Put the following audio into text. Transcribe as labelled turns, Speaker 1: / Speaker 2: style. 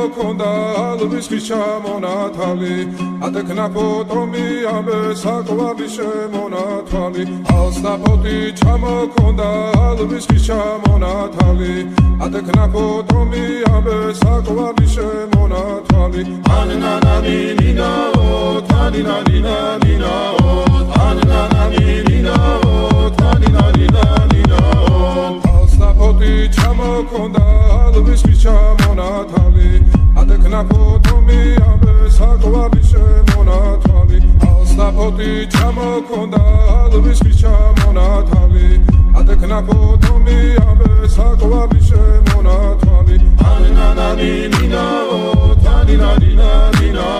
Speaker 1: ჩამოქონდა ალვის ხის ჩამონათალი ატექნა ფოტომი ამე საკვარი შემონათვალი ალსნაფოთი ჩამოქონდა ალვის ხის ჩამონათალი ატექნა ფოტომი ამე საკვარი შემონათვალი ანანანინინაო თანინანინანინაო ანანანინინაო თანინანინანინაო ალსნაფოთი ჩამოქონდა ალვის ხის ჩამონათალი ატექნა ფოტომი ამე საკვარი შემონათვალი ალსნაფოთი ჩამოქონდა ალვის ხის ჩამონათალი ატექნა ფოტომი ამე საკვარი შემონათვალი ანანანინინაო თანინანინანინაო